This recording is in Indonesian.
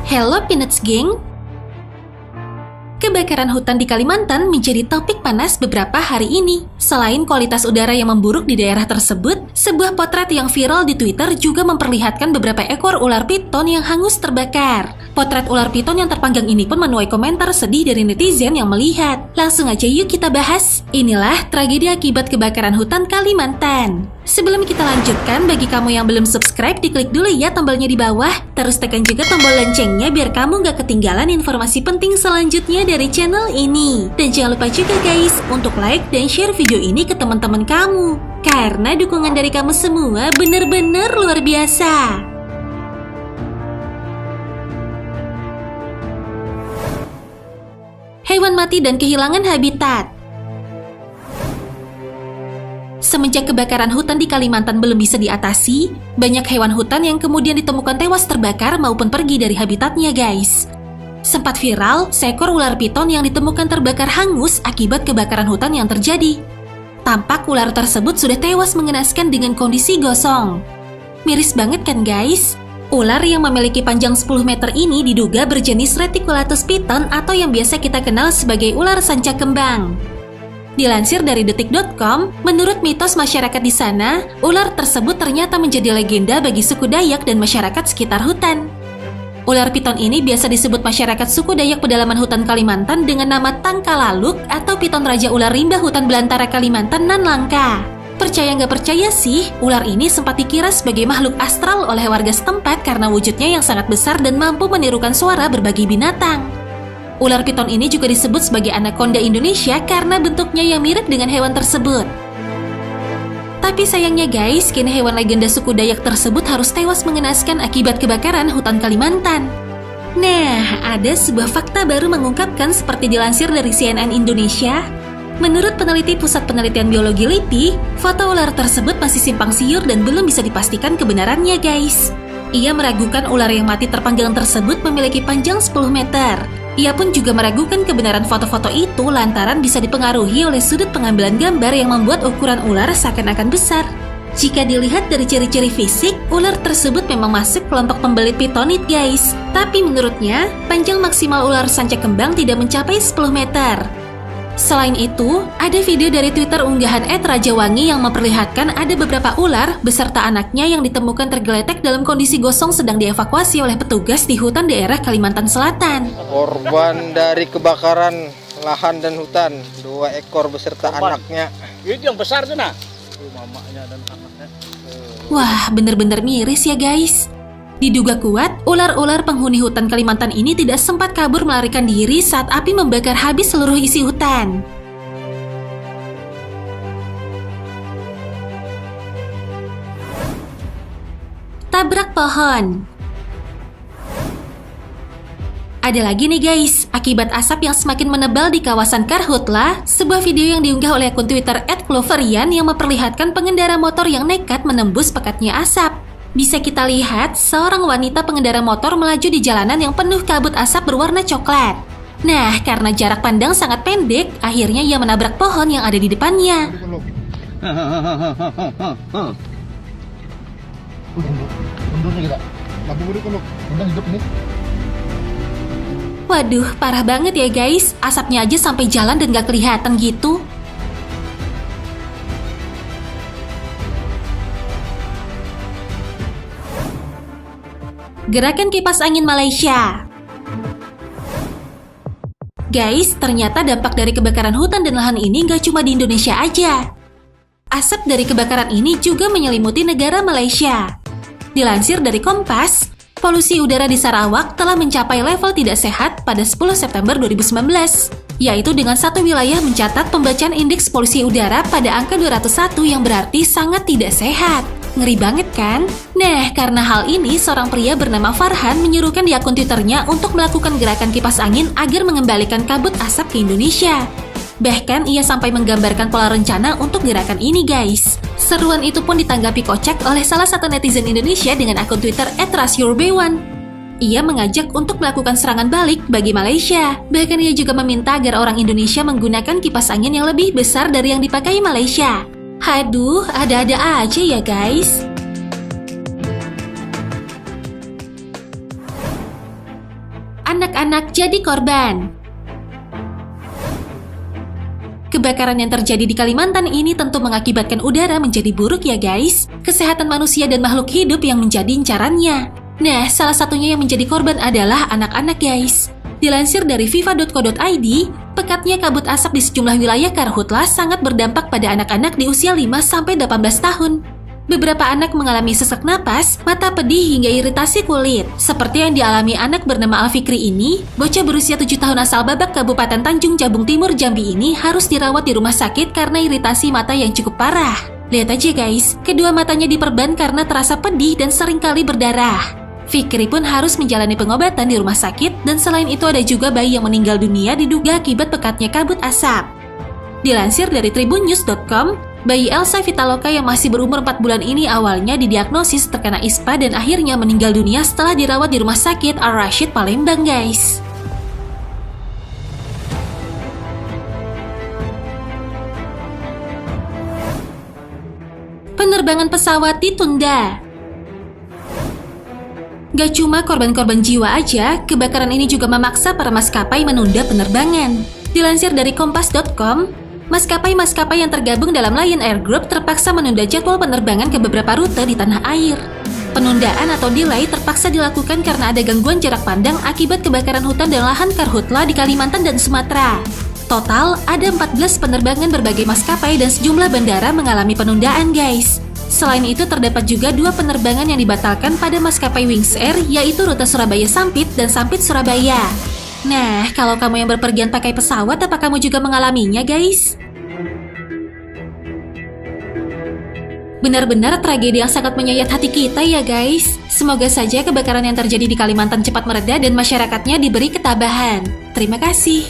Hello Peanuts Gang. Kebakaran hutan di Kalimantan menjadi topik panas beberapa hari ini. Selain kualitas udara yang memburuk di daerah tersebut, sebuah potret yang viral di Twitter juga memperlihatkan beberapa ekor ular piton yang hangus terbakar. Potret ular piton yang terpanggang ini pun menuai komentar sedih dari netizen yang melihat. Langsung aja yuk kita bahas. Inilah tragedi akibat kebakaran hutan Kalimantan. Sebelum kita lanjutkan, bagi kamu yang belum subscribe, diklik dulu ya tombolnya di bawah. Terus tekan juga tombol loncengnya biar kamu gak ketinggalan informasi penting selanjutnya dari channel ini. Dan jangan lupa juga guys, untuk like dan share video ini ke teman-teman kamu. Karena dukungan dari kamu semua bener-bener luar biasa. Hewan mati dan kehilangan habitat. Semenjak kebakaran hutan di Kalimantan belum bisa diatasi, banyak hewan hutan yang kemudian ditemukan tewas terbakar maupun pergi dari habitatnya guys. Sempat viral, seekor ular piton yang ditemukan terbakar hangus akibat kebakaran hutan yang terjadi. Tampak ular tersebut sudah tewas mengenaskan dengan kondisi gosong. Miris banget kan guys? Ular yang memiliki panjang 10 meter ini diduga berjenis Reticulatus piton atau yang biasa kita kenal sebagai ular sanca kembang. Dilansir dari detik.com, menurut mitos masyarakat di sana, ular tersebut ternyata menjadi legenda bagi suku Dayak dan masyarakat sekitar hutan. Ular piton ini biasa disebut masyarakat suku Dayak pedalaman hutan Kalimantan dengan nama Tangkalaluk atau piton raja ular rimba hutan belantara Kalimantan nan langka. Percaya nggak percaya sih, ular ini sempat dikira sebagai makhluk astral oleh warga setempat karena wujudnya yang sangat besar dan mampu menirukan suara berbagai binatang. Ular piton ini juga disebut sebagai anaconda Indonesia karena bentuknya yang mirip dengan hewan tersebut. Tapi sayangnya guys, kini hewan legenda suku Dayak tersebut harus tewas mengenaskan akibat kebakaran hutan Kalimantan. Nah, ada sebuah fakta baru mengungkapkan seperti dilansir dari CNN Indonesia. Menurut peneliti Pusat Penelitian Biologi LIPI, foto ular tersebut masih simpang siur dan belum bisa dipastikan kebenarannya guys. Ia meragukan ular yang mati terpanggang tersebut memiliki panjang 10 meter. Ia pun juga meragukan kebenaran foto-foto itu lantaran bisa dipengaruhi oleh sudut pengambilan gambar yang membuat ukuran ular seakan-akan besar. Jika dilihat dari ciri-ciri fisik, ular tersebut memang masuk kelompok pembelit pitonid guys. Tapi menurutnya, panjang maksimal ular sanca kembang tidak mencapai 10 meter. Selain itu, ada video dari Twitter unggahan @rajawangi yang memperlihatkan ada beberapa ular beserta anaknya yang ditemukan tergeletak dalam kondisi gosong sedang dievakuasi oleh petugas di hutan daerah Kalimantan Selatan. Korban dari kebakaran lahan dan hutan, 2 ekor beserta anaknya. Itu yang besar tuh nah. Mamanya dan anaknya. Wah, bener-bener miris ya guys. Diduga kuat, ular-ular penghuni hutan Kalimantan ini tidak sempat kabur melarikan diri saat api membakar habis seluruh isi hutan. Tabrak pohon. Ada lagi nih guys, akibat asap yang semakin menebal di kawasan Karhutla, sebuah video yang diunggah oleh akun Twitter @cloverian yang memperlihatkan pengendara motor yang nekat menembus pekatnya asap. Bisa kita lihat, seorang wanita pengendara motor melaju di jalanan yang penuh kabut asap berwarna coklat. Nah, karena jarak pandang sangat pendek, akhirnya ia menabrak pohon yang ada di depannya. Waduh, parah banget ya guys, asapnya aja sampai jalan dan gak kelihatan gitu. Gerakan kipas angin Malaysia. Guys, ternyata dampak dari kebakaran hutan dan lahan ini gak cuma di Indonesia aja. Asap dari kebakaran ini juga menyelimuti negara Malaysia. Dilansir dari Kompas, polusi udara di Sarawak telah mencapai level tidak sehat pada 10 September 2019, yaitu dengan satu wilayah mencatat pembacaan indeks polusi udara pada angka 201 yang berarti sangat tidak sehat. Ngeri banget kan? Nah, karena hal ini, seorang pria bernama Farhan menyuruhkan di akun Twitternya untuk melakukan gerakan kipas angin agar mengembalikan kabut asap ke Indonesia. Bahkan, ia sampai menggambarkan pola rencana untuk gerakan ini guys. Seruan itu pun ditanggapi kocak oleh salah satu netizen Indonesia dengan akun Twitter @rasyurbewan. Ia mengajak untuk melakukan serangan balik bagi Malaysia. Bahkan ia juga meminta agar orang Indonesia menggunakan kipas angin yang lebih besar dari yang dipakai Malaysia. Haduh, ada-ada aja ya guys. anak-anak jadi korban. Kebakaran yang terjadi di Kalimantan ini tentu mengakibatkan udara menjadi buruk ya guys. Kesehatan manusia dan makhluk hidup yang menjadi incarannya. Nah, salah satunya yang menjadi korban adalah anak-anak guys. Dilansir dari viva.co.id, pekatnya kabut asap di sejumlah wilayah Karhutla sangat berdampak pada anak-anak di usia 5-18 tahun. Beberapa anak mengalami sesak napas, mata pedih hingga iritasi kulit. Seperti yang dialami anak bernama Alfikri ini, bocah berusia 7 tahun asal Babak Kabupaten Tanjung Jabung Timur Jambi ini harus dirawat di rumah sakit karena iritasi mata yang cukup parah. Lihat aja guys, kedua matanya diperban karena terasa pedih dan seringkali berdarah. Fikri pun harus menjalani pengobatan di rumah sakit dan selain itu ada juga bayi yang meninggal dunia diduga akibat pekatnya kabut asap. Dilansir dari tribunnews.com, bayi Elsa Vitaloka yang masih berumur 4 bulan ini awalnya didiagnosis terkena ISPA dan akhirnya meninggal dunia setelah dirawat di rumah sakit Al-Rashid Palembang guys. Penerbangan pesawat ditunda. Gak cuma korban-korban jiwa aja, kebakaran ini juga memaksa para maskapai menunda penerbangan. Dilansir dari kompas.com, maskapai-maskapai yang tergabung dalam Lion Air Group terpaksa menunda jadwal penerbangan ke beberapa rute di tanah air. Penundaan atau delay terpaksa dilakukan karena ada gangguan jarak pandang akibat kebakaran hutan dan lahan Karhutla di Kalimantan dan Sumatera. Total, ada 14 penerbangan berbagai maskapai dan sejumlah bandara mengalami penundaan guys. Selain itu terdapat juga 2 penerbangan yang dibatalkan pada maskapai Wings Air, yaitu rute Surabaya-Sampit dan Sampit-Surabaya. Nah, kalau kamu yang berpergian pakai pesawat, apa kamu juga mengalaminya guys? Benar-benar tragedi yang sangat menyayat hati kita ya guys. Semoga saja kebakaran yang terjadi di Kalimantan cepat mereda dan masyarakatnya diberi ketabahan. Terima kasih.